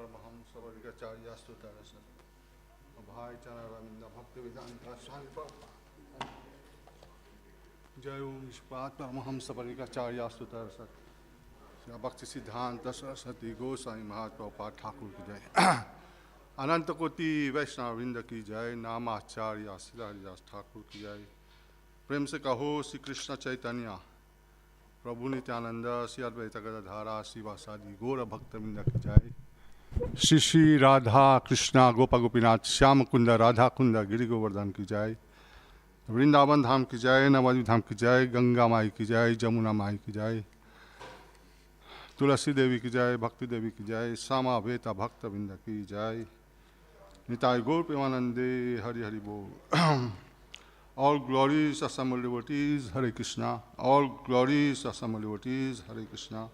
Paramahamsavarikacharyastu tarasat. Bhai Chanaraminda Bhaktivedanta Swami Prabhupada. Jai Om Ishpat Paramahamsavarikacharyastu tarasat. Bhakti Siddhanta Saraswati Goswami Mahaprabhupada Thakur ki jai. Ananta Koti Vaishnava Vrinda ki jai. Namacharya Siddharidas Thakur ki jai. प्रेम से कहो श्री कृष्ण चैतन्य प्रभु नित्यानंद श्री अद्वैत गदाधर श्रीवासादि गौर भक्तवृंद की जय। श्री श्री राधा कृष्णा गोपा गोपीनाथ श्याम कुंद राधा कुंद गिरि गोवर्धन की जय। वृंदावन धाम की जय, नवद्वीप धाम की जय, गंगा माई की जय, जमुना माई की जय, तुलसी देवी की जय, भक्ति देवी की जय, श्यामा वेता भक्तवृंद की जय। निताय गौर प्रेमानंदे हरि हरि बोल। All glories assembled devotees, Hare Krishna. All glories assembled devotees, Hare Krishna.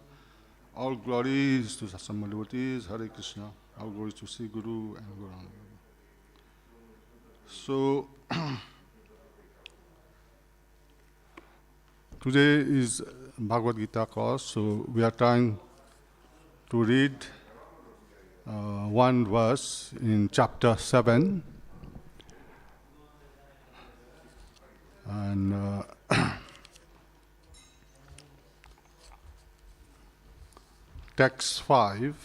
All glories to assembled devotees, Hare Krishna. All glories to Sri Guru and Gauranga. So, today is Bhagavad Gita course, so we are trying to read one verse in chapter 7. And text 5,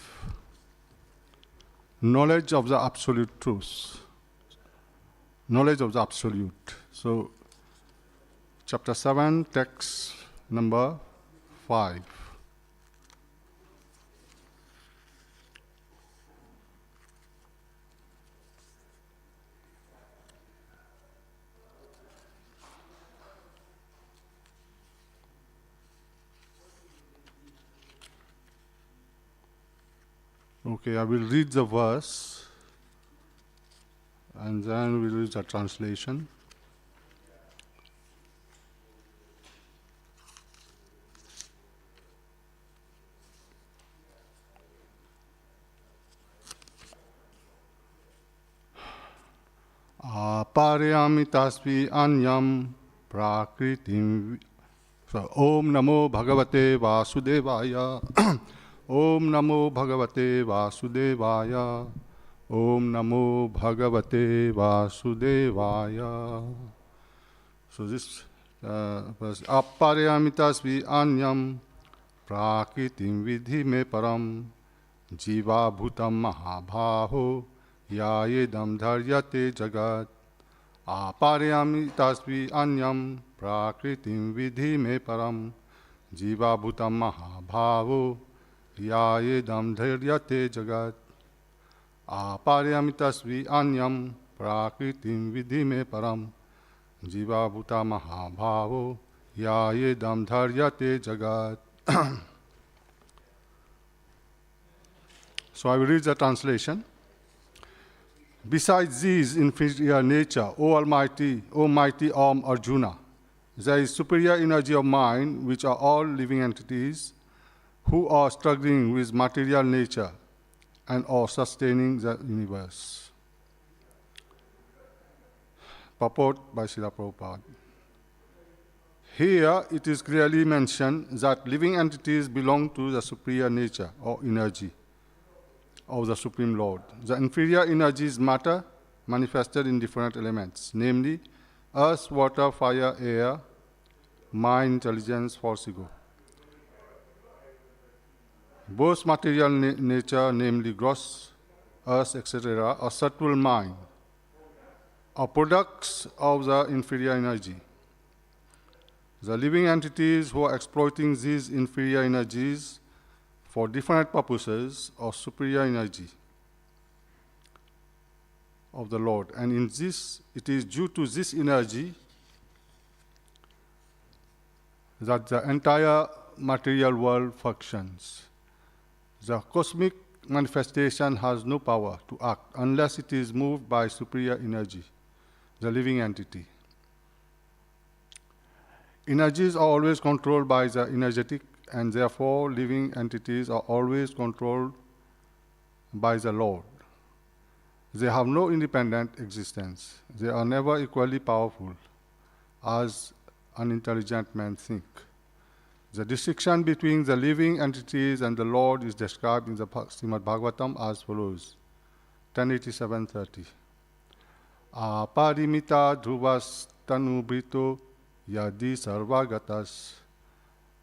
knowledge of the absolute truth. Knowledge of the absolute. So, chapter 7, text number 5. Okay, I will read the verse and then we'll read the translation. Aparyami tasvi anyam prakritim. So, Om Namo Bhagavate Vasudevaya. Om Namo Bhagavate Vasudevaya. Om Namo Bhagavate Vasudevaya. So this verse, Aparyami tasvi anyam prakritim vidhi me param jiva bhutam mahabhaho yayedam dharyate jagat. Aparyami tasvi anyam prakritim vidhi me param jiva bhutam mahabhavo yayedam dharyate jagat. Aparyami tasvi anyam prakritim vidhi me param jiva bhuta mahabhavo yayedam dharyate jagat. So I will read the translation. Besides these inferior nature, O mighty Arjuna, there is superior energy of mind, which are all living entities who are struggling with material nature and are sustaining the universe. Purport by Srila Prabhupada. Here it is clearly mentioned that living entities belong to the superior nature or energy of the Supreme Lord. The inferior energy is matter manifested in different elements, namely earth, water, fire, air, mind, intelligence, force, ego. Both material nature, namely gross, earth, etc., or subtle mind, are products of the inferior energy. The living entities who are exploiting these inferior energies for different purposes or superior energy of the Lord. And in this, it is due to this energy that the entire material world functions. The cosmic manifestation has no power to act unless it is moved by superior energy, the living entity. Energies are always controlled by the energetic, and therefore living entities are always controlled by the Lord. They have no independent existence. They are never equally powerful, as unintelligent men think. The distinction between the living entities and the Lord is described in the Srimad Bhagavatam as follows, 1087:30. Aparimita dhuvas tanubrito yadi sarvagatas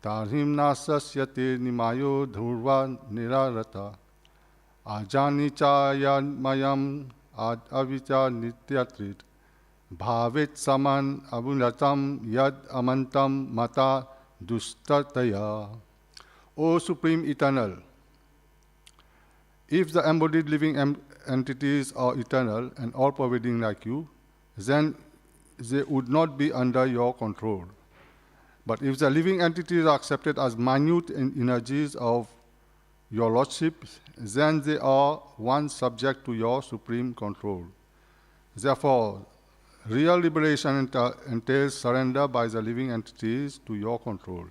tarhim nasasyate nimayo dhurva nirarata ajani chayan mayam ad avicha nityatrit bhavet saman abunatam yad amantam mata dustataya. O Supreme Eternal, if the embodied living entities are eternal and all-pervading like you, then they would not be under your control. But if the living entities are accepted as minute energies of your Lordship, then they are once subject to your supreme control. Therefore, real liberation entails surrender by the living entities to your control,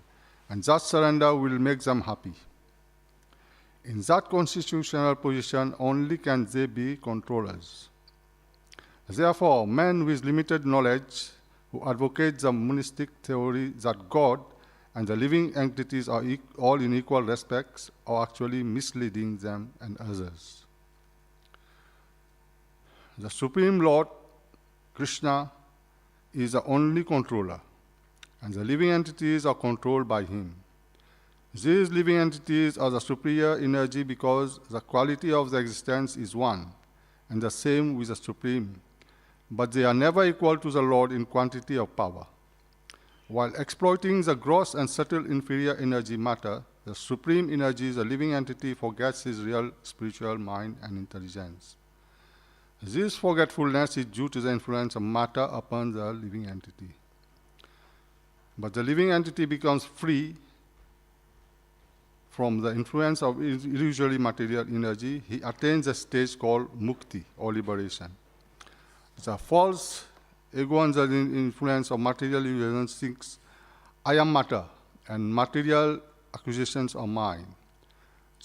and that surrender will make them happy. In that constitutional position, only can they be controllers. Therefore, men with limited knowledge who advocate the monistic theory that God and the living entities are all in equal respects are actually misleading them and others. The Supreme Lord, Krishna, is the only controller, and the living entities are controlled by him. These living entities are the superior energy because the quality of the existence is one and the same with the Supreme, but they are never equal to the Lord in quantity of power. While exploiting the gross and subtle inferior energy matter, the supreme energy, the living entity, forgets his real spiritual mind and intelligence. This forgetfulness is due to the influence of matter upon the living entity. But the living entity becomes free from the influence of illusory material energy. He attains a stage called mukti, or liberation. The false ego under the influence of material illusions thinks, I am matter, and material acquisitions are mine.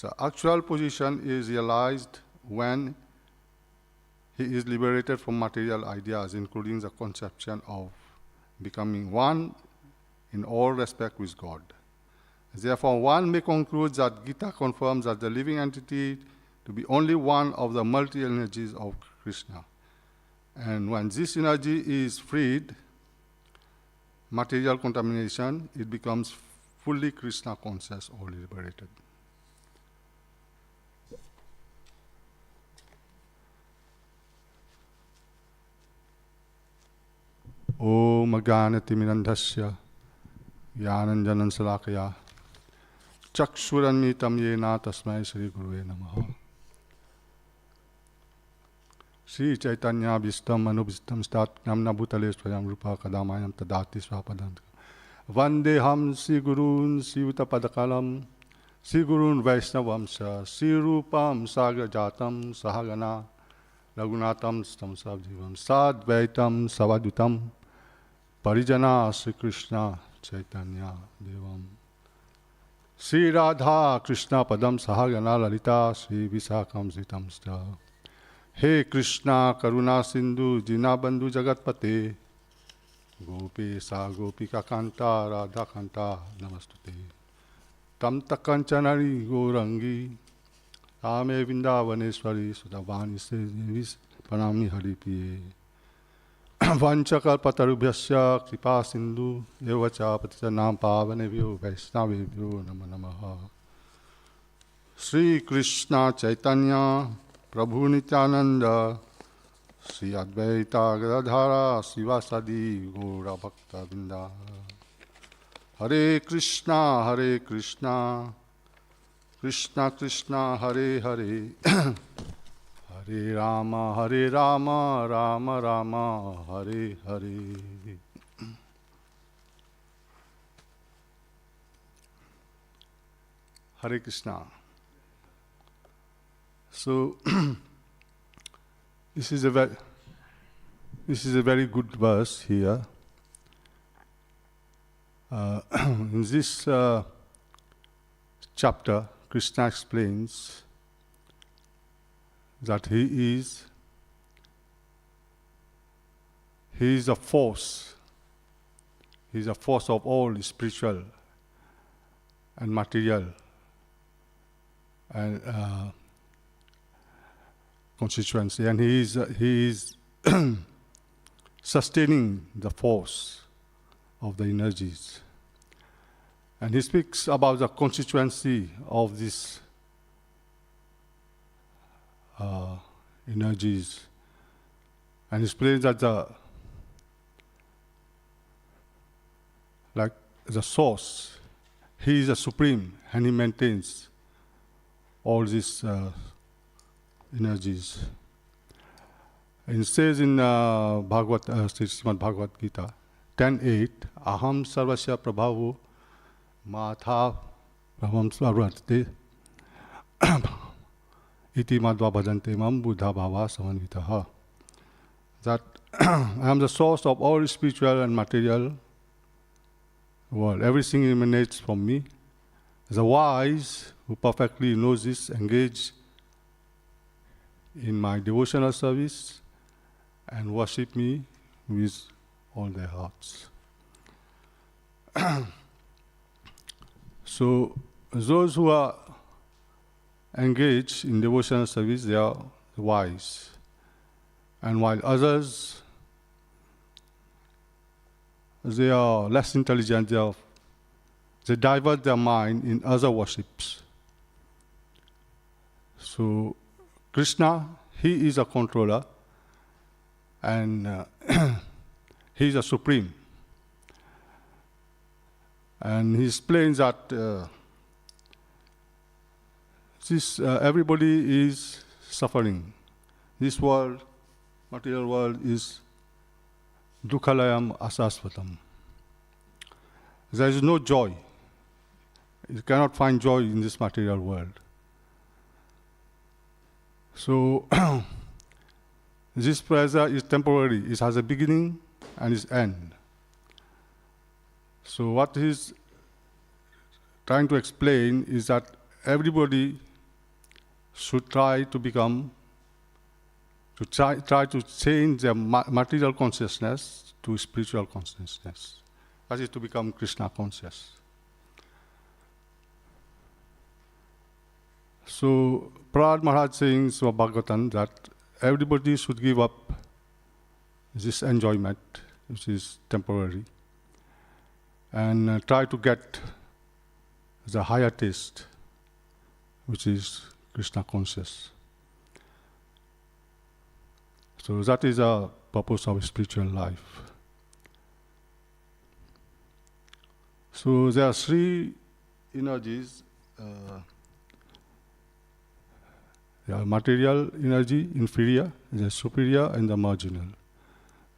The actual position is realized when he is liberated from material ideas, including the conception of becoming one in all respect with God. Therefore, one may conclude that Gita confirms that the living entity to be only one of the multi-energies of Krishna. And when this energy is freed, material contamination, it becomes fully Krishna conscious or liberated. Om Aganati Mirandhasya Yananjanan Salakaya Chakshuranmitam Yena Tasmai Shri Guruve Namaha. Sri Chaitanya Vistam Anubhistam Stat Namna Bhutale Swayam Rupa Kadamayam Tadati Swapadant Vandeham Sri Gurun Sri Utapadakalam Sri Gurun Vaisnavamsa Sri Rupam Sagra Jatam Sahagana Raghunatam Stam Savjivam Sadvaitam Savadutam Parijana Sri Krishna Chaitanya Devam Sri Radha Krishna Padam Sahagana Lalita Sri Visakam Zitam Sta. He Krishna Karuna Sindhu Dinabandhu Jagatpate Gopi Sa Gopika Kanta Radha Kanta Namastute Tam Takanchanari Gorangi Ame Vindavaneshwari Sudavani Sevis Panami Haripiye Vanchakal Patarubhyasya Kripa Sindhu Evacha Patitanam Pavanevyo Vaisnavevyo Nama Namaha. Sri Krishna Chaitanya Prabhu Nityananda Sri Advaita Gadadhara Sivasadi Gaura Bhakta Vinda. Hare Krishna Krishna Krishna Hare Hare Hare Rama Rama Rama Hare Hare. Hare Krishna. So this is a very good verse here. In this chapter, Krishna explains that he is a force. He is a force of all spiritual and material and constituency, and he is sustaining the force of the energies. And he speaks about the constituency of these energies, and explains that the source, he is a supreme, and he maintains all these energies. And it says in Srimad Bhagavad Gita 10.8, Aham sarvasya prabhavo matha brahmam svarvate iti madhva bhajante mam buddha bhava samanvitaha. That I am the source of all spiritual and material world. Everything emanates from me. The wise who perfectly knows this engage in my devotional service and worship me with all their hearts. So those who are engaged in devotional service, they are wise. And while others, they are less intelligent, they divert their mind in other worships. So Krishna, he is a controller, and he is a supreme. And he explains that everybody is suffering. This world, material world, is dukhalayam asasvatam. There is no joy. You cannot find joy in this material world. So, this pleasure is temporary. It has a beginning and its end. So what he's trying to explain is that everybody should try to change their material consciousness to spiritual consciousness. That is to become Krishna conscious. So Prahlad Maharaj saying in Bhagavatam that everybody should give up this enjoyment, which is temporary, and try to get the higher taste, which is Krishna conscious. So that is a purpose of spiritual life. So there are three energies. The material energy, inferior, the superior, and the marginal.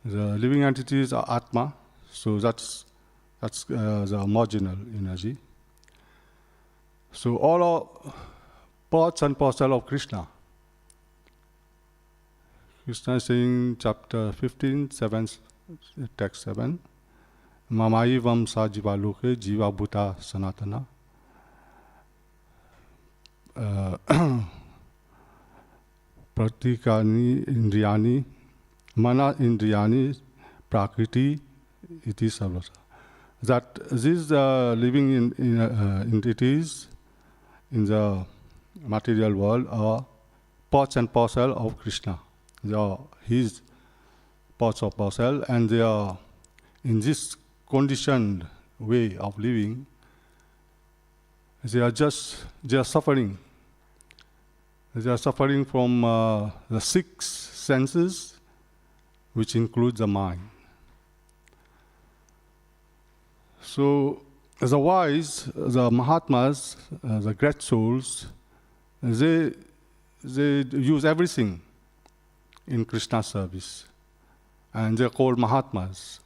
The living entities are Atma, so that's the marginal energy. So all are parts and parcel of Krishna. Krishna is saying chapter 15, text 7, Mamaivam sa jiva loke jiva bhuta sanatana. Pratikani indriyani, mana indriyani, prakriti iti sarvasa. That these living entities in the material world are parts and parcel of Krishna. They are his parts of parcel, and they are in this conditioned way of living. They are suffering. They are suffering from the 6 senses, which includes the mind. So, as the wise, the Mahatmas, the great souls, they use everything in Krishna's service, and they are called Mahatmas.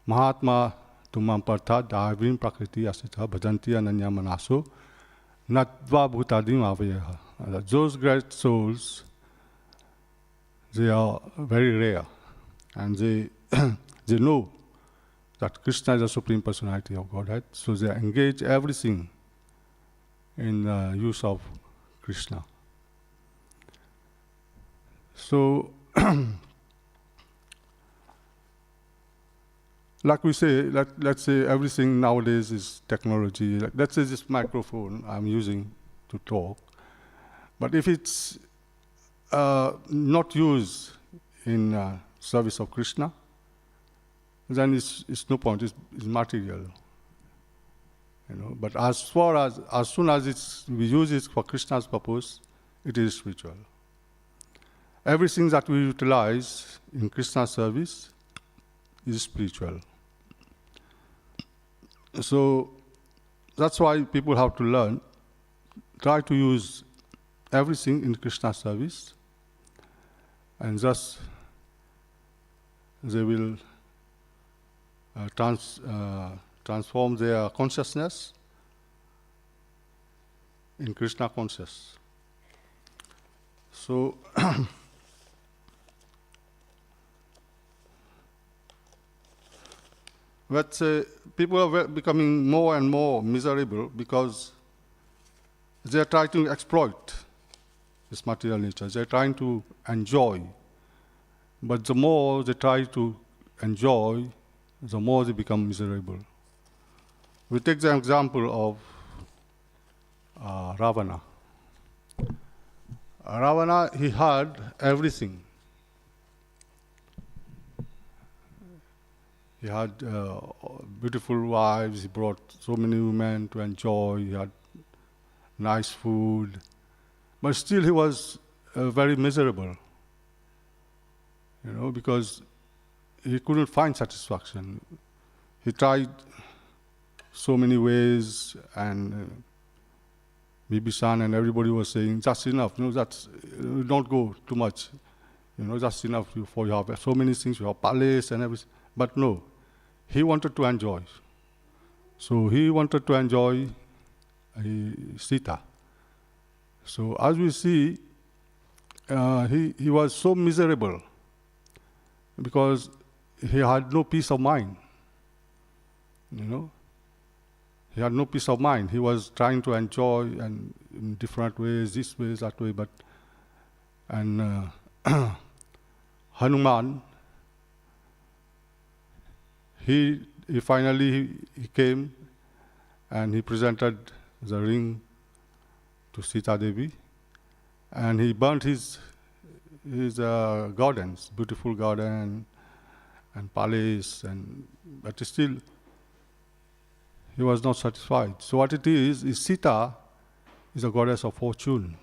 Mahatma tumam partha davim prakriti asita bhajanti ananya manaso natva bhutadim avayaha. Those great souls, they are very rare, and they they know that Krishna is the Supreme Personality of Godhead, so they engage everything in the use of Krishna. So, like we say, let's say everything nowadays is technology. Let's say this microphone I'm using to talk. But if it's not used in service of Krishna, then it's no point. It's material, But as soon as we use it for Krishna's purpose, it is spiritual. Everything that we utilize in Krishna's service is spiritual. So that's why people have to learn, try to use everything in Krishna's service, and thus they will transform their consciousness in Krishna conscious. So let's say people are becoming more and more miserable because they are trying to exploit this material nature. They are trying to enjoy. But the more they try to enjoy, the more they become miserable. We take the example of Ravana. Ravana, he had everything. He had beautiful wives, he brought so many women to enjoy, he had nice food, but still he was very miserable, because he couldn't find satisfaction. He tried so many ways, and Bibhishan and everybody was saying, just enough, that's, don't go too much, just enough for you have so many things, you have palace and everything. But no, he wanted to enjoy. So he wanted to enjoy Sita. So as we see, he was so miserable because he had no peace of mind. He had no peace of mind. He was trying to enjoy and in different ways, this way, that way, and Hanuman, he finally came and he presented the ring to Sita Devi, and he burnt his gardens, beautiful garden and palace, but still he was not satisfied. So what it is Sita is a goddess of fortune.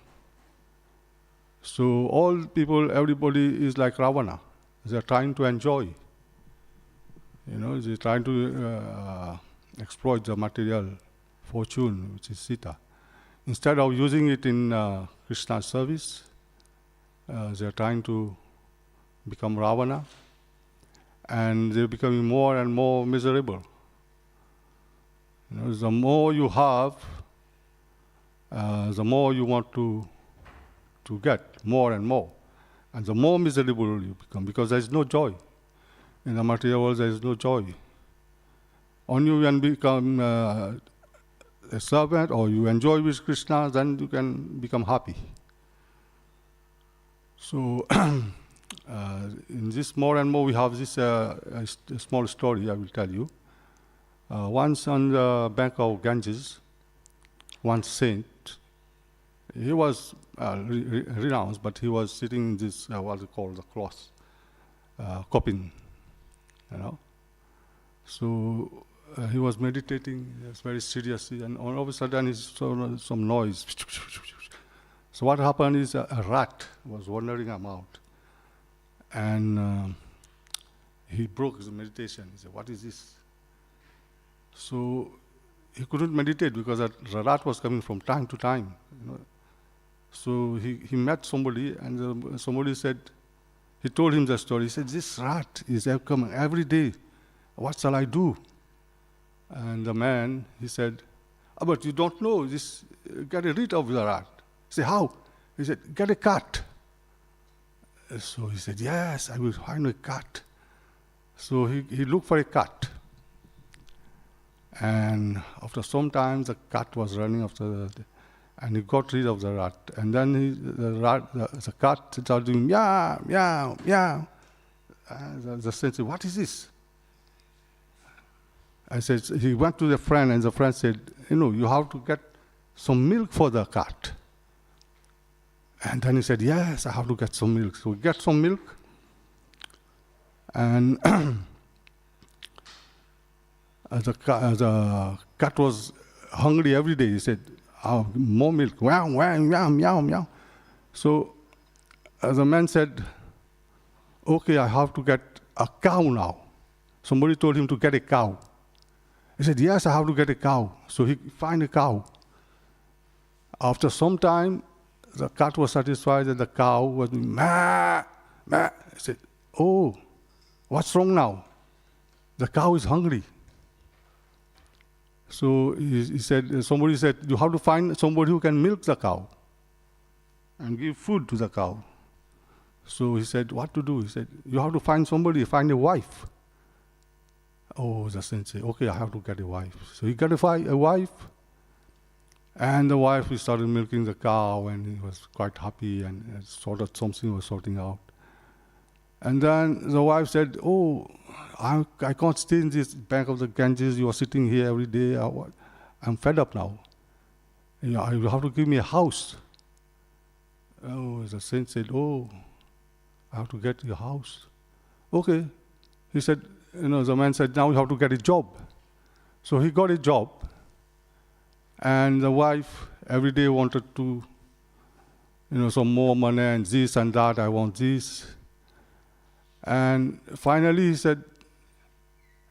So all people, everybody is like Ravana. They are trying to enjoy. They're trying to exploit the material fortune, which is Sita. Instead of using it in Krishna's service, they are trying to become Ravana, and they're becoming more and more miserable. The more you have, the more you want to get more and more, and the more miserable you become, because there is no joy. In the material world, there is no joy. Only when you become a servant or you enjoy with Krishna, then you can become happy. So in this more and more, we have this a small story I will tell you. Once on the bank of Ganges, one saint, he was renounced, but he was sitting in this, what is called the cross, coffin, So he was meditating, he was very seriously, and all of a sudden he saw some noise. So what happened is a rat was wandering about, and he broke his meditation. He said, "What is this?" So he couldn't meditate because the rat was coming from time to time. So he met somebody, and somebody said, he told him the story. He said, "This rat is coming every day. What shall I do?" And the man, he said, "But you don't know this. Get rid of the rat." He said, "How?" He said, "Get a cat." So he said, "Yes, I will find a cat." So he looked for a cat. And after some time, the cat was running after and he got rid of the rat. And then the cat started doing meow, meow, meow. And the saint said, "What is this?" I said, he went to the friend, and the friend said, "You have to get some milk for the cat." And then he said, "Yes, I have to get some milk." So we get some milk, and the cat was hungry every day. He said, "Oh, more milk, meow, meow, meow, meow, meow." So the man said, "Okay, I have to get a cow now." Somebody told him to get a cow. He said, "Yes, I have to get a cow." So he found a cow. After some time, the cat was satisfied that the cow was doing meh, meh. He said, "Oh, what's wrong now? The cow is hungry." So somebody said, "You have to find somebody who can milk the cow and give food to the cow." So he said, "What to do?" He said, "You have to find somebody, find a wife." Oh, the saint said, "Okay, I have to get a wife." So he got a wife, and the wife started milking the cow, and he was quite happy, and something was sorting out. And then the wife said, "Oh, I can't stay in this bank of the Ganges. You are sitting here every day. I'm fed up now. You have to give me a house." Oh, the saint said, "Oh, I have to get your house." Okay. He said, the man said, "Now you have to get a job." So he got a job, and the wife every day wanted to, some more money and this and that. "I want this." And finally he said,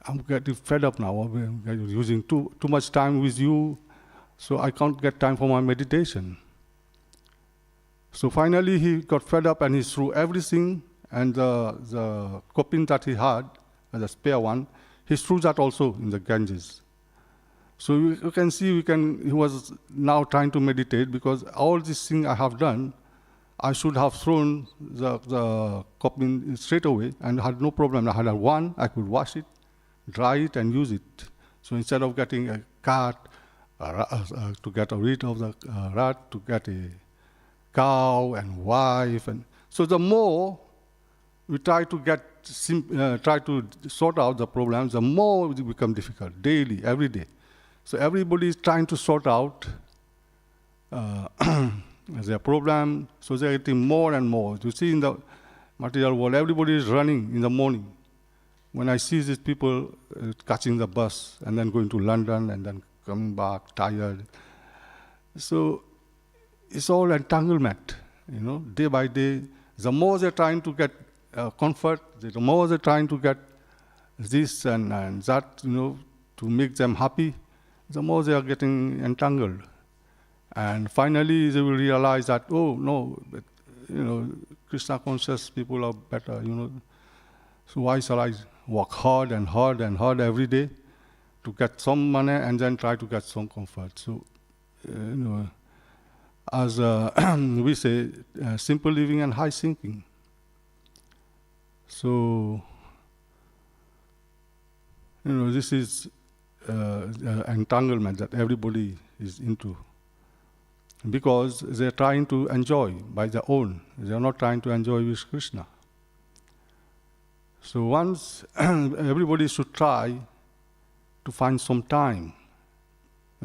I'm getting fed up now. I'm using too much time with you, so I can't get time for my meditation. So finally he got fed up and he threw everything, and the kopin that he had, the spare one, he threw that also in the Ganges. So you can see he was now trying to meditate, because all these things I have done, I should have thrown the kopin straight away and had no problem. I had one, I could wash it, dry it and use it. So instead of getting a cat, to get rid of the rat, to get a cow and wife, and so the more we try to sort out the problems, the more it becomes difficult, daily, every day. So everybody is trying to sort out their problem, so they're getting more and more. You see in the material world, everybody is running in the morning. When I see these people catching the bus and then going to London and then coming back tired, so it's all entanglement, day by day. The more they're trying to get comfort, the more they're trying to get this and that, to make them happy, the more they are getting entangled. And finally they will realize that, oh no, but, Krishna conscious people are better, So why shall I work hard and hard and hard every day to get some money and then try to get some comfort? So, as we say, simple living and high thinking. So, this is entanglement that everybody is into, because they're trying to enjoy by their own. They're not trying to enjoy with Krishna. So once everybody should try to find some time,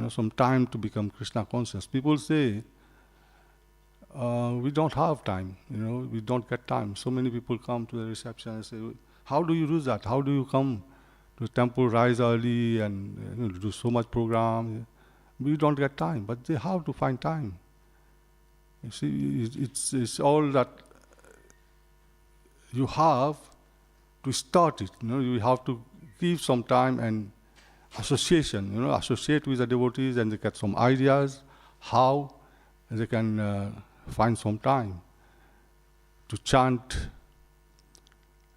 some time to become Krishna conscious. People say, we don't have time, we don't get time. So many people come to the reception and say, how do you do that? How do you come to the temple, rise early and do so much program? We don't get time, but they have to find time. You see, it's all that you have to start it. You have to give some time and association, associate with the devotees, and they get some ideas how they can find some time to chant,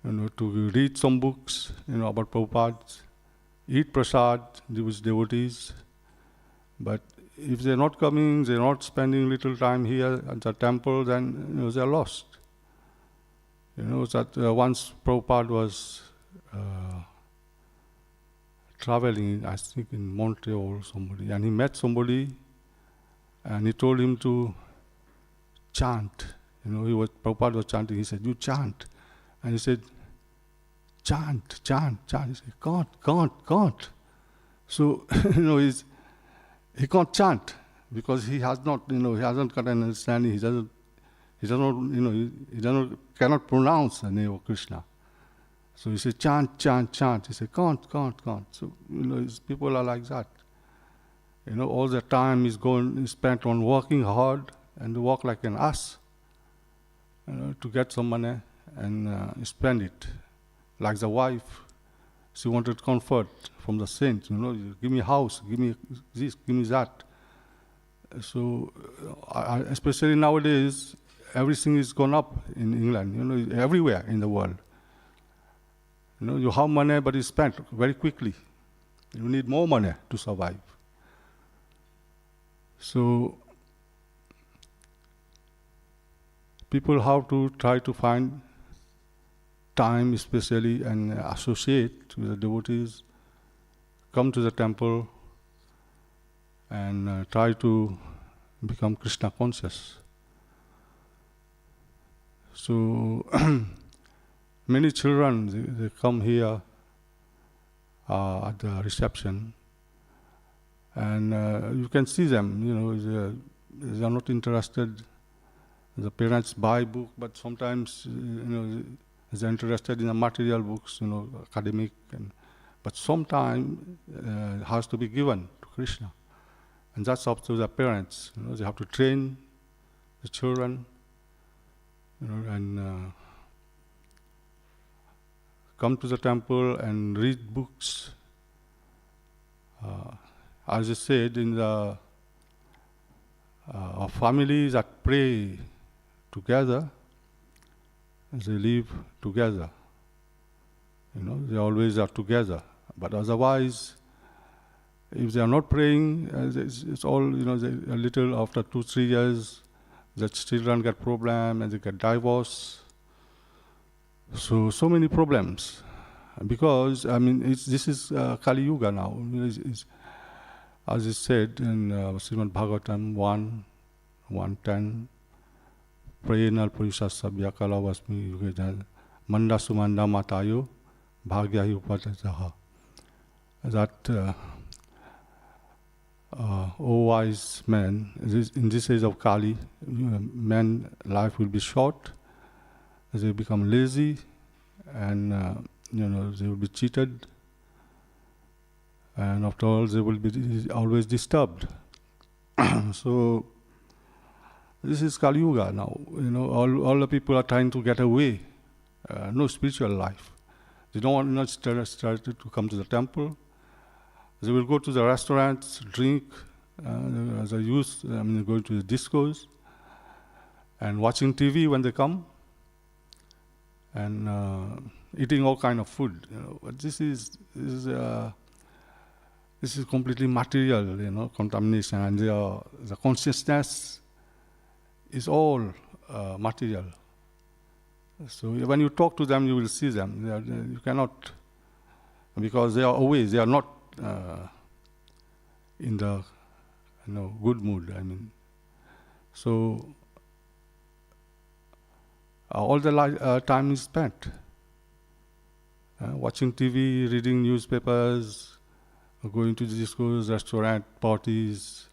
to read some books, about Prabhupada, eat prasad with devotees. But if they're not coming, they're not spending little time here at the temple, then they're lost. That once Prabhupada was traveling, I think in Montreal or somebody, and he met somebody, and he told him to chant. Prabhupada was chanting. He said, "You chant," and he said, "Chant, chant, chant." He said, "Can't." So he can't chant because he has not, he hasn't got an understanding. He cannot pronounce the name of Krishna. So he said, "Chant, chant, chant." He said, "Can't." So people are like that. All the time is spent on working hard and work like an ass, to get some money and spend it. Like the wife, she wanted comfort from the saints. Give me a house, give me this, give me that. So, especially nowadays, everything is gone up in England. Everywhere in the world. You have money, but it's spent very quickly. You need more money to survive. So, people have to try to find time, especially, and associate with the devotees, come to the temple, and try to become Krishna conscious. So, many children, they come here at the reception, and you can see them, they are not interested. The parents buy book, but sometimes, they're interested in the material books, academic, but sometimes has to be given to Krishna. And that's up to the parents. They have to train the children, and come to the temple and read books. As I said, in the our families that pray together, they live together. They always are together. But otherwise, if they are not praying, it's all, a little after 2-3 years, the children get problem and they get divorced. So many problems. Because, this is Kali Yuga now. As is said in Srimad Bhagavatam 1:10, Prayenal Purisasa Vyakala Vasmi Yugejan Manda Sumanda Matayo Bhagyahi Upatajaha. That, O wise man, in this age of Kali, man life will be short. They become lazy, and they will be cheated, and after all, they will be always disturbed. So this is Kali Yuga now. All the people are trying to get away. No spiritual life. They don't want start to come to the temple. They will go to the restaurants, drink, as a youth, going to the discos, and watching TV when they come, and eating all kind of food. But this is completely material, contamination, and the consciousness is all material. So when you talk to them, you will see them. You cannot, because they are away. They are not in the good mood. So all the time is spent watching TV, reading newspapers, going to the discos, restaurant, parties,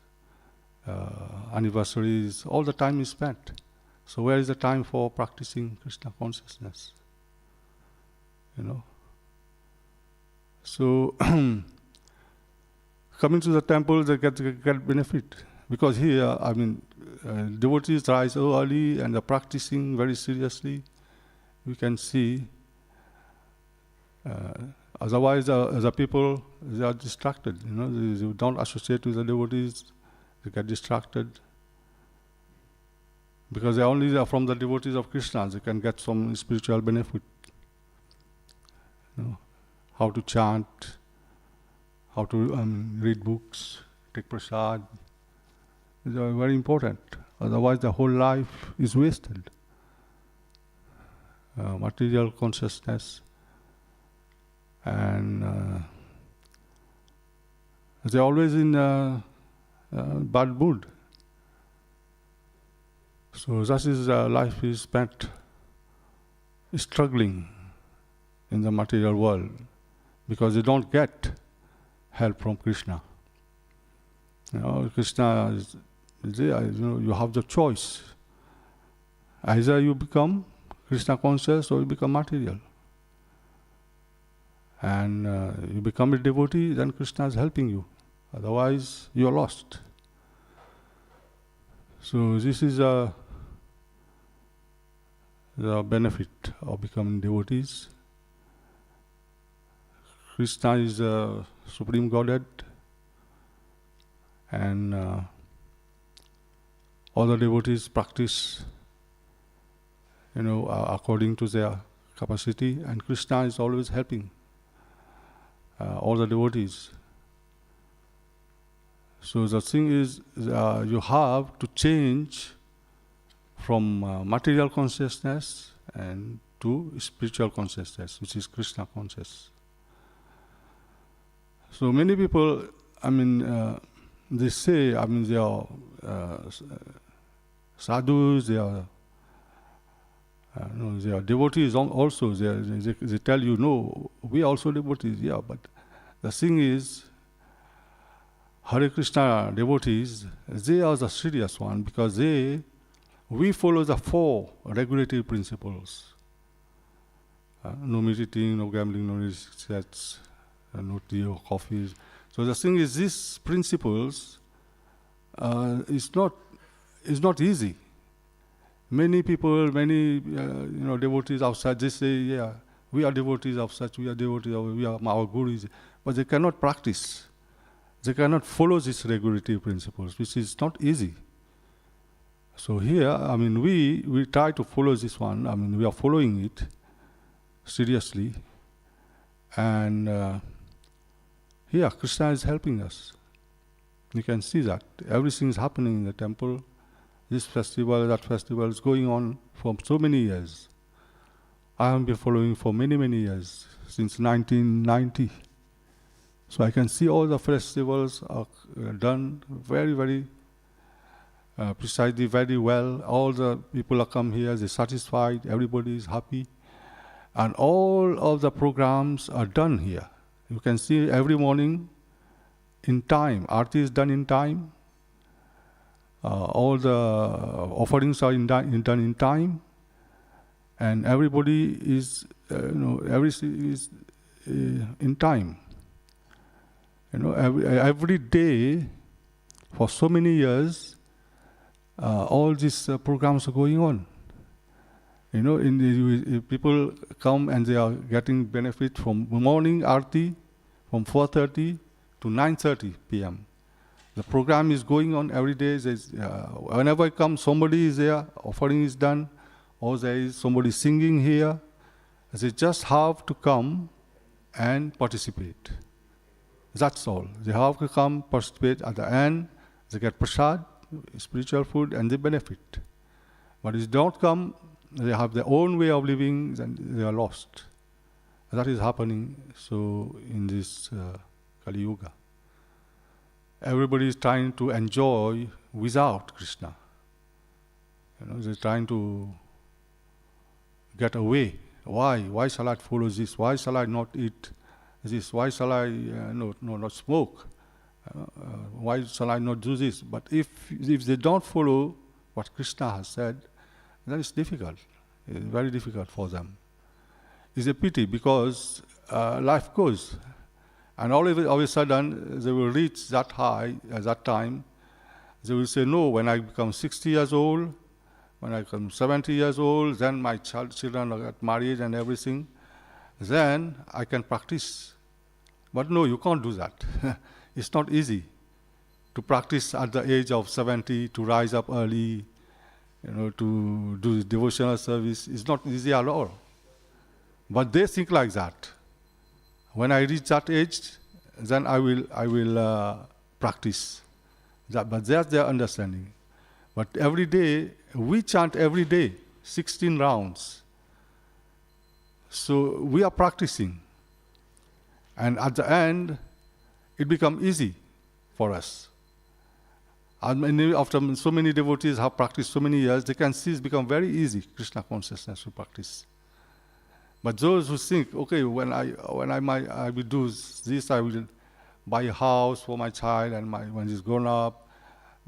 anniversaries. All the time is spent. So where is the time for practicing Krishna consciousness? So coming to the temple, they get benefit, because here, devotees rise early and are practicing very seriously. We can see. Otherwise, the people, they are distracted. They don't associate with the devotees. They get distracted, because they only are from the devotees of Krishna. They can get some spiritual benefit. How to chant, how to read books, take prasad. These are very important. Otherwise, the whole life is wasted. Material consciousness, and they're always in bad mood. So thus is life is spent struggling in the material world, because they don't get help from Krishna. Krishna is there. You have the choice. Either you become Krishna conscious or you become material. And you become a devotee, then Krishna is helping you. Otherwise, you are lost. So this is the benefit of becoming devotees. Krishna is the Supreme Godhead, and all the devotees practice, according to their capacity, and Krishna is always helping all the devotees. So the thing is, you have to change from material consciousness and to spiritual consciousness, which is Krishna conscious. So many people, they say, they are sadhus, they are devotees also. They tell you, no, we are also devotees. Yeah, but the thing is, Hare Krishna devotees, they are the serious one, because we follow the 4 regulative principles. No meat eating, no gambling, no sex, no tea or coffee. So the thing is, these principles is not easy. Many people, devotees outside, they say, yeah, we are devotees of such, we are devotees of, we are our gurus, but they cannot practice. They cannot follow these regulative principles, which is not easy. So here, I mean, we try to follow this one. I mean, we are following it seriously. And here, Krishna is helping us. You can see that. Everything is happening in the temple. This festival, that festival is going on for so many years. I have been following for many, many years, since 1990. So I can see all the festivals are done very, very precisely, very well. All the people are come here, they're satisfied, everybody is happy. And all of the programs are done here. You can see every morning in time. Aarti is done in time. All the offerings are done in time. And everybody is, everything is in time. Every day, for so many years, all these programs are going on. People come and they are getting benefit from morning Aarti, from 4:30 to 9:30 p.m. The program is going on every day. Whenever I come, somebody is there, offering is done, or there is somebody singing here. They just have to come and participate. That's all. They have to come, participate. At the end, they get prasad, spiritual food, and they benefit. But if they don't come, they have their own way of living, and they are lost. That is happening so in this Kali Yuga. Everybody is trying to enjoy without Krishna. They're trying to get away. Why? Why shall I follow this? Why shall I not eat this? Why shall I not smoke? Why shall I not do this? But if they don't follow what Krishna has said, then it's difficult. It's very difficult for them. It's a pity because life goes. And all of a sudden, they will reach that high at that time. They will say, no, when I become 60 years old, when I become 70 years old, then my children are get married and everything, then I can practice. But no, you can't do that. It's not easy to practice at the age of 70, to rise up early, to do devotional service. It's not easy at all. But they think like that. When I reach that age, then I will practice. But that's their understanding. But every day, we chant every day, 16 rounds. So we are practicing. And at the end, it becomes easy for us. And after so many devotees have practiced so many years, they can see it's become very easy, Krishna consciousness to practice. But those who think, okay, when I will do this, I will buy a house for my child, and when he's grown up,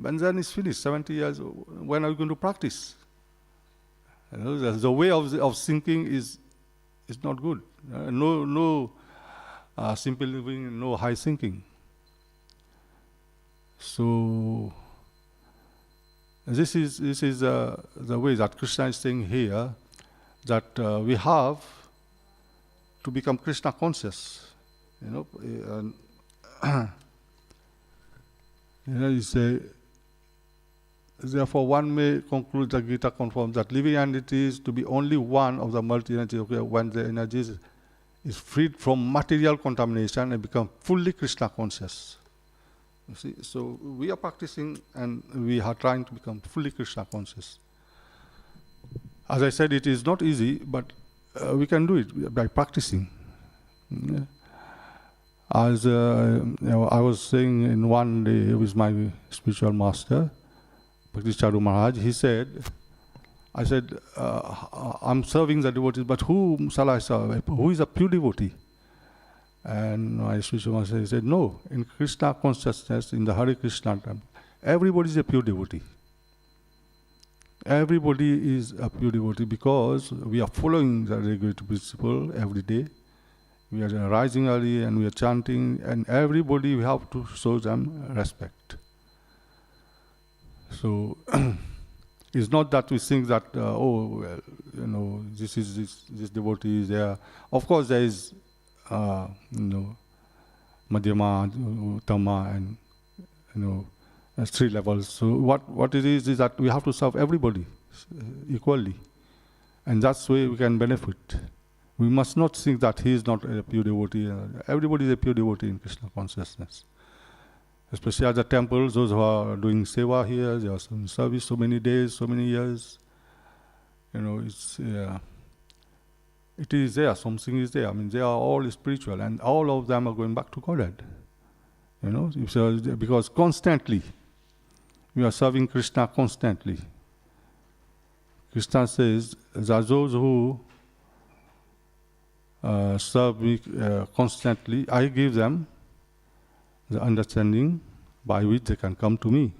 and then it's finished, 70 years, when are you going to practice? The way of thinking is not good. No simple living, no high thinking. So this is the way that Krishna is saying here, that we have to become Krishna conscious. You say, therefore one may conclude the Gita confirms that living entity is to be only one of the multi-energies. Okay, when the energy is freed from material contamination and become fully Krishna conscious. You see, so we are practicing and we are trying to become fully Krishna conscious. As I said, it is not easy, but we can do it by practicing. Yeah. As I was saying in one day with my spiritual master, Bhaktivedanta Maharaj, he said, I said, I'm serving the devotees, but whom shall I serve? Who is a pure devotee? And my spiritual master said, no, in Krishna consciousness, in the Hare Krishna time, everybody is a pure devotee. Everybody is a pure devotee because we are following the regulative principle every day. We are rising early and we are chanting, and everybody we have to show them respect. So It's not that we think that, oh, well, this devotee is there. Of course, there is, Madhyama, Uttama, and, there's 3 levels. So what it is that we have to serve everybody equally. And that's the way we can benefit. We must not think that he is not a pure devotee. Everybody is a pure devotee in Krishna consciousness. Especially at the temples, those who are doing seva here, they are in service so many days, so many years. It is there, something is there. I mean, they are all spiritual, and all of them are going back to Godhead. Because constantly, we are serving Krishna constantly. Krishna says that those who serve me constantly, I give them the understanding by which they can come to me.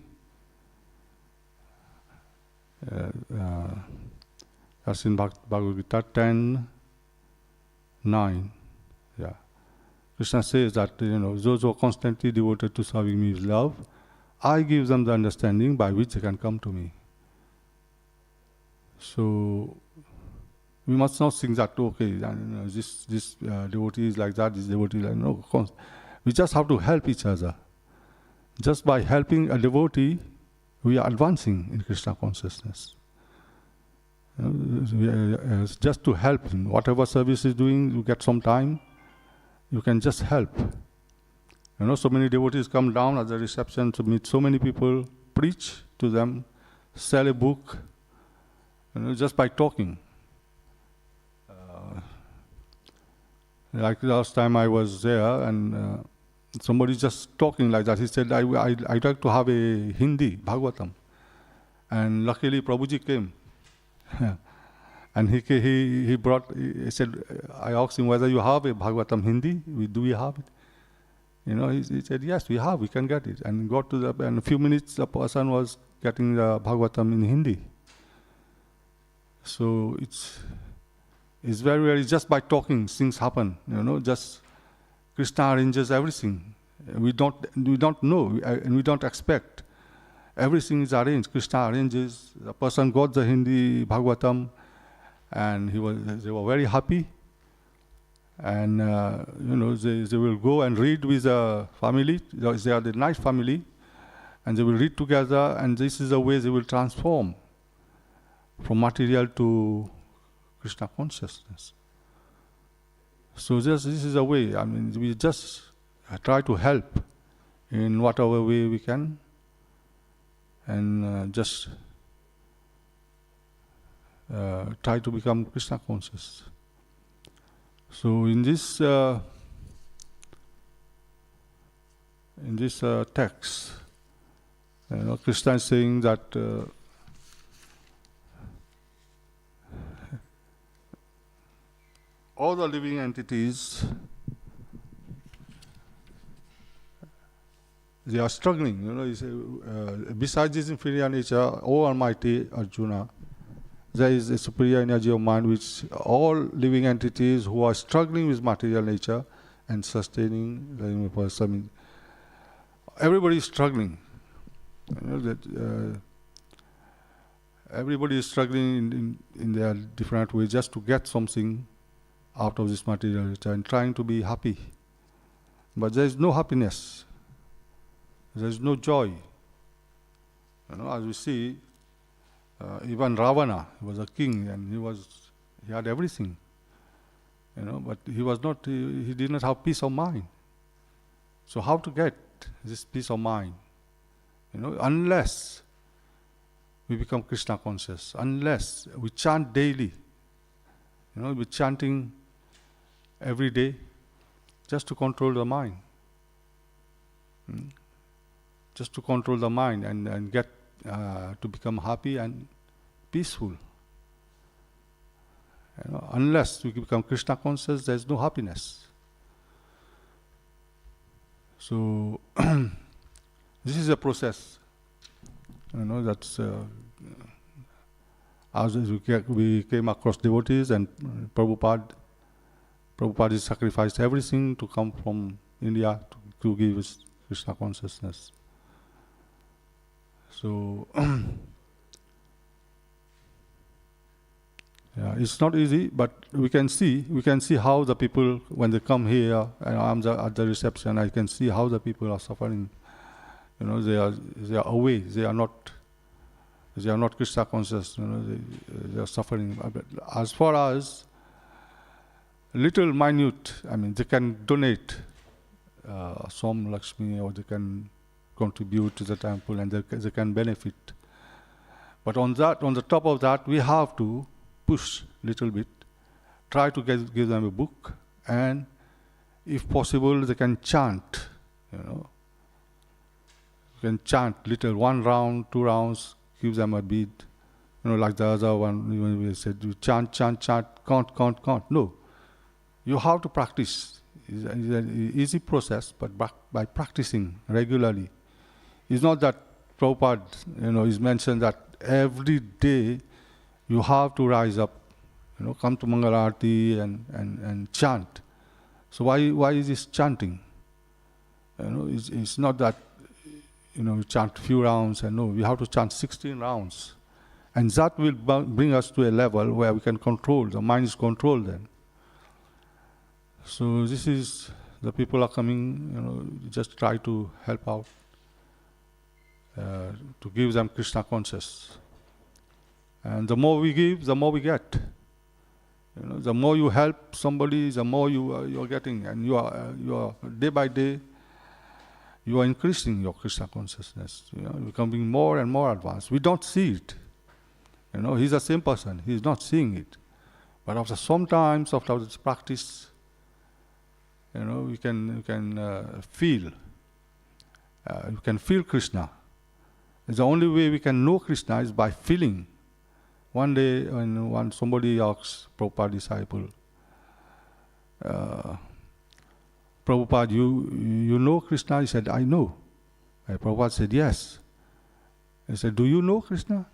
That's in Bhagavad Gita 10:9. Yeah. Krishna says that those who are constantly devoted to serving me with love, I give them the understanding by which they can come to me. So we must not think that, okay, this devotee is like that, this devotee is like, no. We just have to help each other. Just by helping a devotee, we are advancing in Krishna consciousness. Just to help him. Whatever service he's doing, you get some time, you can just help. So many devotees come down at the reception to meet so many people, preach to them, sell a book, just by talking. Like last time I was there, and somebody just talking like that. He said, I'd like to have a Hindi Bhagavatam. And luckily Prabhuji came. And he said, I asked him whether you have a Bhagavatam Hindi. Do we have it? He said, yes, we have, we can get it. And got to and in a few minutes the person was getting the Bhagavatam in Hindi. So it's very, very, just by talking, things happen. Just Krishna arranges everything. We don't know, and we don't expect. Everything is arranged. Krishna arranges. The person got the Hindi Bhagavatam, and they were very happy. And they will go and read with the family. They are the nice family, and they will read together. And this is the way they will transform from material to Krishna consciousness. So this is a way. I mean, we just try to help in whatever way we can, and just try to become Krishna conscious. So in this text, Krishna is saying that all the living entities, they are struggling. Besides this inferior nature, O Almighty Arjuna, there is a superior energy of mind which all living entities who are struggling with material nature and sustaining the human person. Everybody is struggling. Everybody is struggling in their different ways just to get something out of this material nature and trying to be happy. But there is no happiness. There is no joy. As we see, even Ravana, he was a king and he had everything. But he did not have peace of mind. So how to get this peace of mind? Unless we become Krishna conscious, unless we chant daily, we're chanting every day just to control the mind. Just to control the mind and get to become happy and peaceful. Unless we become Krishna conscious, there is no happiness. So this is a process. That's as we came across devotees, and Prabhupada has sacrificed everything to come from India to give us Krishna consciousness. So Yeah, it's not easy, but we can see how the people, when they come here, and I'm at the reception, I can see how the people are suffering. They are away. They are not Krishna conscious. They are suffering. But as far as little minute, they can donate some Lakshmi, or they can contribute to the temple, and they can benefit. But on the top of that, we have to push little bit, try to give them a book, and if possible, they can chant. You can chant little, 1 round, 2 rounds, give them a bead. Like the other one, we said, you chant, can't. No, you have to practice. It's an easy process, but by practicing regularly. It's not that Prabhupada, is mentioned that every day you have to rise up, come to Mangala Arati and chant. So why is this chanting? It's not that, you chant few rounds, and no, we have to chant 16 rounds. And that will bring us to a level where we can control, the mind is controlled then. So this is, the people are coming, just try to help out, to give them Krishna conscious. And the more we give, the more we get. The more you help somebody, the more you are getting, and you are day by day, you are increasing your Krishna consciousness. You're becoming more and more advanced. We don't see it. He's the same person. He's not seeing it. But after this practice, we can feel. You can feel Krishna. The only way we can know Krishna is by feeling. One day, when somebody asks Prabhupada disciple, Prabhupada, you know Krishna? He said, I know. And Prabhupada said, yes. He said, do you know Krishna?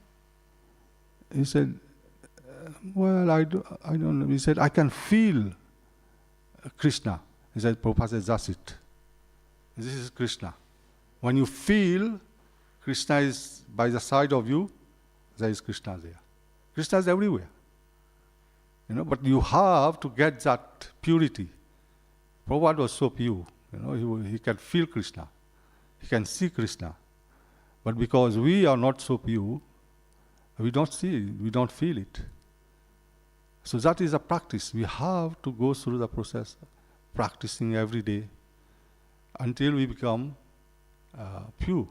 He said, well, I don't know. He said, I can feel Krishna. He said, Prabhupada said, that's it. This is Krishna. When you feel Krishna is by the side of you, there is Krishna there. Krishna is everywhere. But you have to get that purity. Prabhupada was so pure. He can feel Krishna. He can see Krishna. But because we are not so pure, we don't see it, we don't feel it. So that is a practice. We have to go through the process, practicing every day, until we become pure.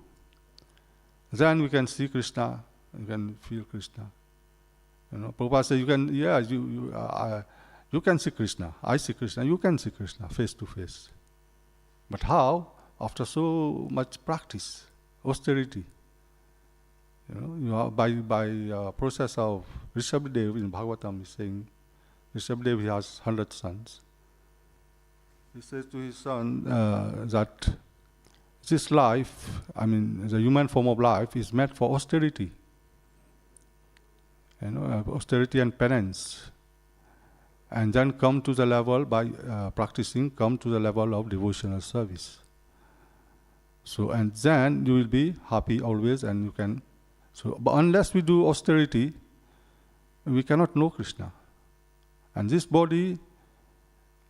Then we can see Krishna, we can feel Krishna. Prabhupada said, you can see Krishna. I see Krishna. You can see Krishna face to face. But how? After so much practice, austerity. By process of Rishabhdev in Bhagavatam is saying, Rishabhdev, he has 100 sons. He says to his son that this life, the human form of life is meant for austerity. Austerity and penance. And then come to the level, by practicing, come to the level of devotional service. So, and then you will be happy always, and you can. So, but unless we do austerity, we cannot know Krishna. And this body,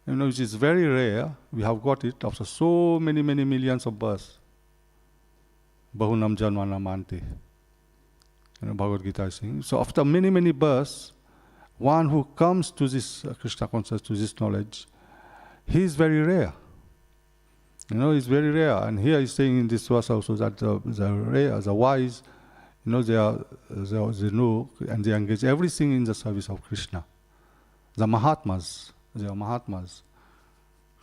which is very rare, we have got it after so many millions of births. Bahunam janmana mante. Bhagavad Gita is saying. So after many births, one who comes to this Krishna consciousness, to this knowledge, he is very rare. He's very rare. And here he's saying in this verse also that the rare, the wise, they know and they engage everything in the service of Krishna. The Mahatmas, they are Mahatmas.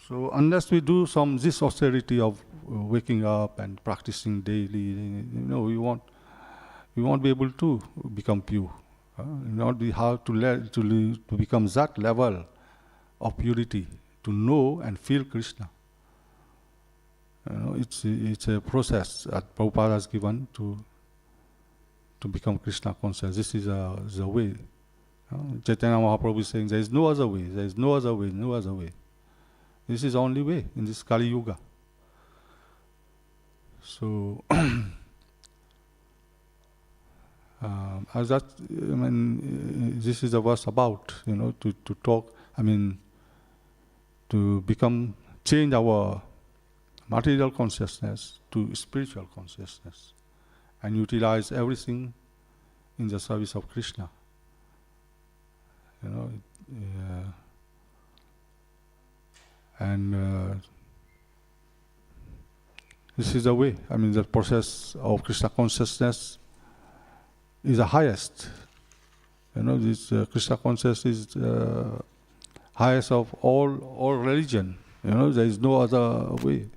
So unless we do this austerity of waking up and practicing daily, we won't be able to become pure. We have to become that level of purity, to know and feel Krishna. It's a process that Prabhupada has given to become Krishna conscious. This is the way. Chaitanya Mahaprabhu is saying there is no other way. There is no other way. No other way. This is the only way in this Kali Yuga. So. This is a verse about, to talk, to change our material consciousness to spiritual consciousness and utilize everything in the service of Krishna. This is the way. The process of Krishna consciousness is the highest. This Krishna consciousness is highest of all religion. There is no other way,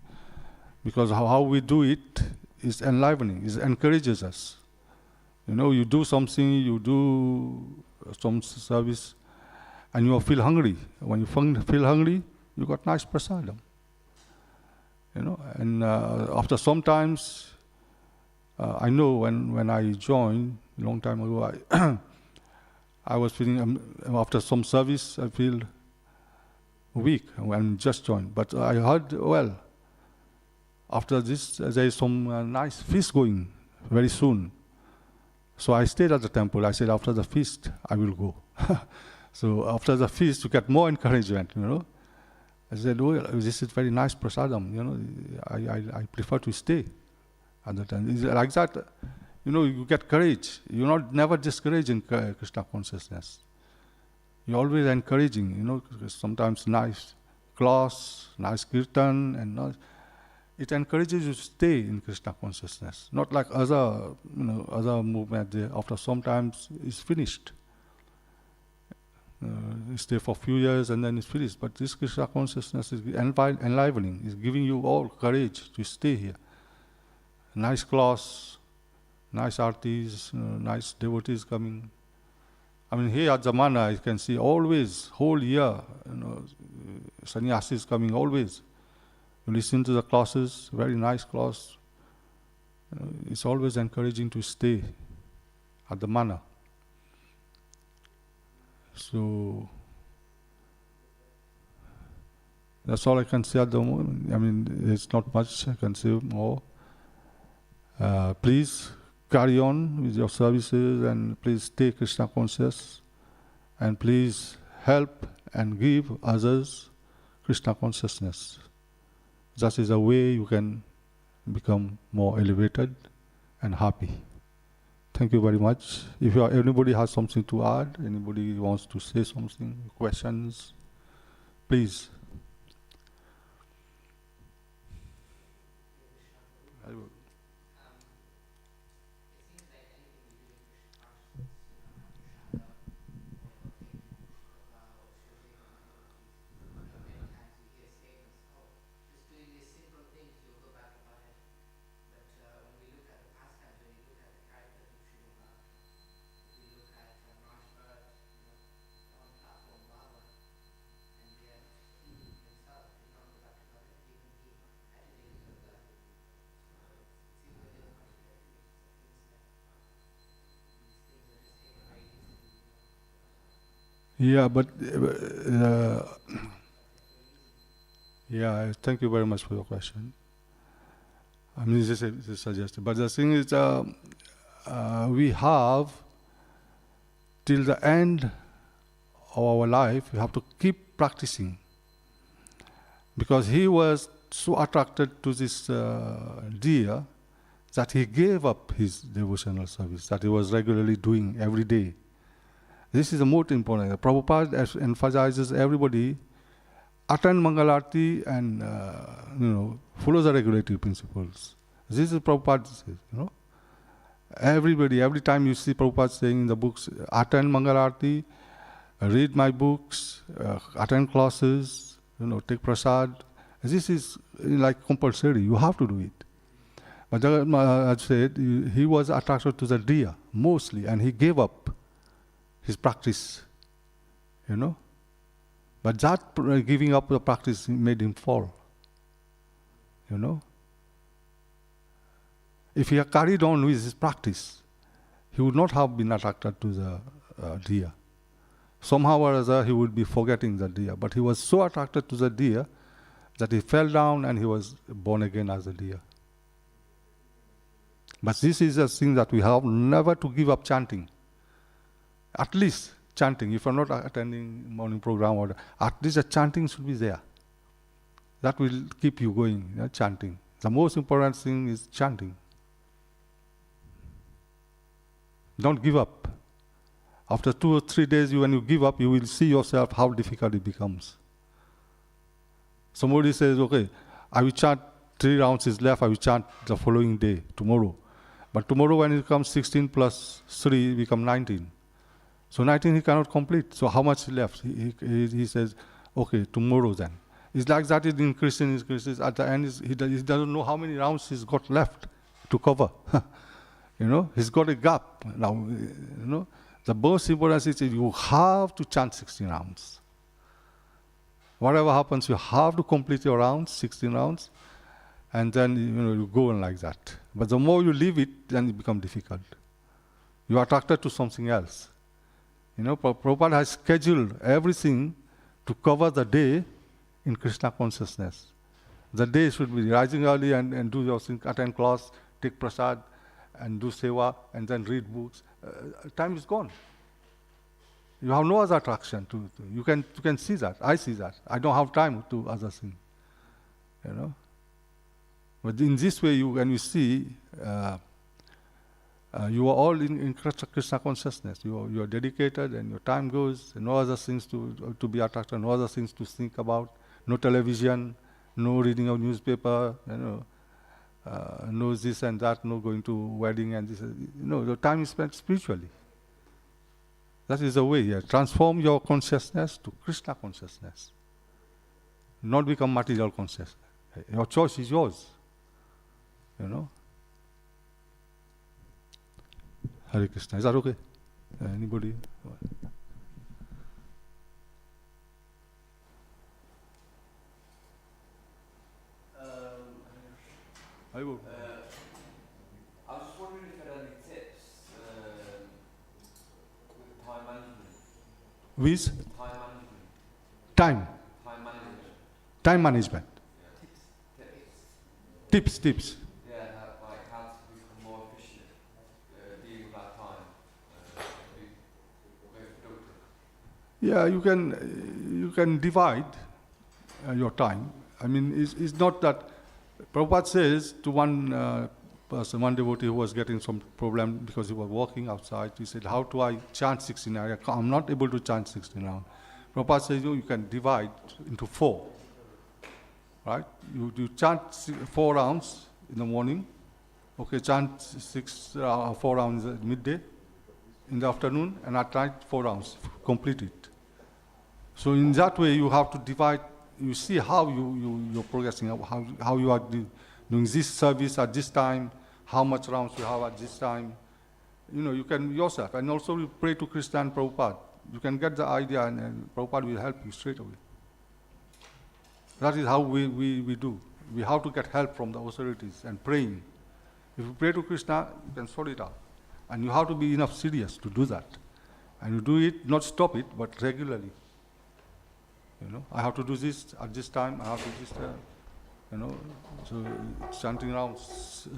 because how we do it is enlivening. It encourages us. You do something, you do some service, and you feel hungry. When you feel hungry, you got nice prasadam. And after some times, I know when I joined a long time ago, I was feeling, after some service, I feel weak when just joined. But I heard, well, after this, there is some nice feast going very soon. So I stayed at the temple. I said, after the feast, I will go. So after the feast, you get more encouragement, I said, well, this is very nice prasadam, I prefer to stay at the time. It's like that, you get courage. You're never discouraged in Krishna consciousness. You're always encouraging, sometimes nice class, nice kirtan, and it encourages you to stay in Krishna consciousness. Not like other movement, after sometimes it's finished. You stay for a few years and then it's finished. But this Krishna consciousness is enlivening, is giving you all courage to stay here. Nice class, nice artis, nice devotees coming. Here at the Manor, you can see always, whole year, sannyasis coming always. You listen to the classes, very nice class. It's always encouraging to stay at the Manor. So that's all I can say at the moment. There's not much I can say more. Please carry on with your services and please stay Krishna conscious, and please help and give others Krishna consciousness. That is a way you can become more elevated and happy. Thank you very much. If anybody has something to add, anybody wants to say something, questions, please. I will. Yeah, but thank you very much for your question. This is suggested. But the thing is, we have till the end of our life, we have to keep practicing. Because he was so attracted to this deer that he gave up his devotional service that he was regularly doing every day. This is the most important. Prabhupada emphasizes everybody attend Mangalarti and follow the regulatory principles. This is Prabhupada says, Everybody, every time you see Prabhupada saying in the books, attend Mangalarti, read my books, attend classes, take prasad. This is like compulsory. You have to do it. But Jagat Maharaj said he was attracted to the deer mostly, and he gave up his practice, But that giving up the practice made him fall, If he had carried on with his practice, he would not have been attracted to the deer. Somehow or other, he would be forgetting the deer. But he was so attracted to the deer that he fell down and he was born again as a deer. But this is a thing that we have never to give up chanting. At least chanting. If you're not attending morning program, or at least a chanting should be there. That will keep you going, chanting. The most important thing is chanting. Don't give up. After 2 or 3 days, when you give up, you will see yourself how difficult it becomes. Somebody says, okay, I will chant 3 rounds is left, I will chant the following day, tomorrow. But tomorrow when it comes 16 plus 3, it becomes 19. So 19 he cannot complete. So how much is left? He says, okay, tomorrow then. It's like that in Christian. At the end, he doesn't know how many rounds he's got left to cover. He's got a gap. Now, the most important is you have to chant 16 rounds. Whatever happens, you have to complete your rounds, 16 rounds, and then you go on like that. But the more you leave it, then it becomes difficult. You are attracted to something else. Prabhupada has scheduled everything to cover the day in Krishna consciousness. The day should be rising early and do your thing, attend class, take prasad, and do seva, and then read books. Time is gone. You have no other attraction to you can see that. I see that. I don't have time to other things. But in this way, when you see, you are all in Krishna consciousness. You are dedicated, and your time goes. No other things to be attracted. No other things to think about. No television. No reading of newspaper. No this and that. No going to wedding and this. The time is spent spiritually. That is the way. Yeah. Transform your consciousness to Krishna consciousness. Not become material consciousness. Your choice is yours. Hare Krishna. Is that okay? Anybody? I was just wondering if you had any tips with time management. With? Time management. Time. Time management. Time management. Yeah. Tips. Yeah, like how to become more efficient, dealing with that time, be more productive. Yeah, you can divide your time. I mean, it's not that. Prabhupada says to one person, one devotee who was getting some problem because he was walking outside, he said, how do I chant 16 rounds? I'm not able to chant 16 rounds. Prabhupada says, you can divide into 4. Right? You chant 4 rounds in the morning. Okay, chant 4 rounds at midday, in the afternoon, and at night 4 rounds. Complete it. So in that way, you have to divide. You see how you're progressing, how you are doing this service at this time, how much rounds you have at this time. You can yourself. And also you pray to Krishna and Prabhupada. You can get the idea, and Prabhupada will help you straight away. That is how we do. We have to get help from the authorities and praying. If you pray to Krishna, you can sort it out. And you have to be enough serious to do that. And you do it, not stop it, but regularly. I have to do this at this time, I have to do this, so chanting rounds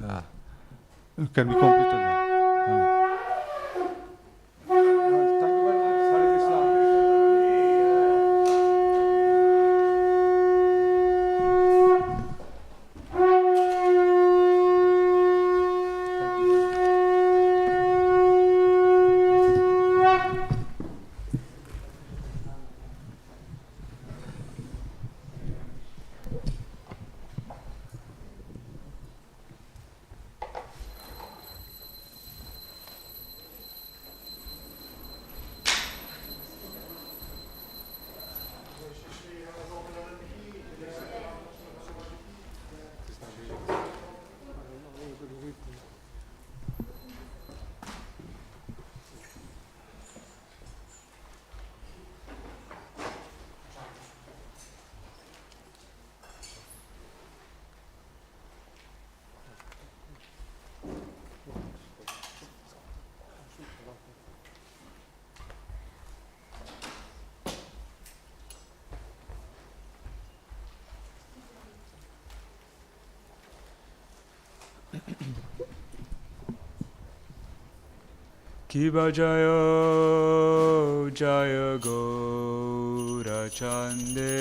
can be completed now. Thank you very much. Hare Krishna. Kiva Jaya Jaya Gaura Chande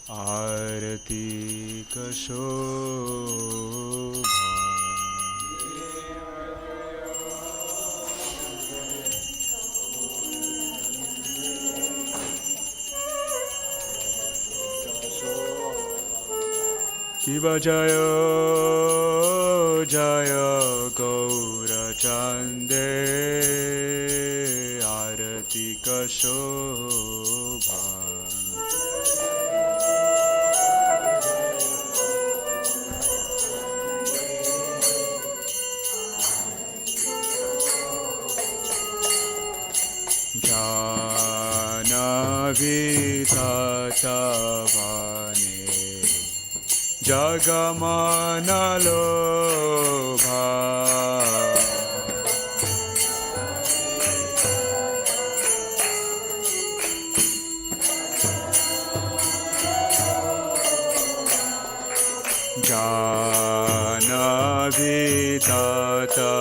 Arati Kashobha Kiva Jaya Jaya Gaura Chande Arati Kashobha Jana Vitata Vane Jagamana Lobha Jana Vitata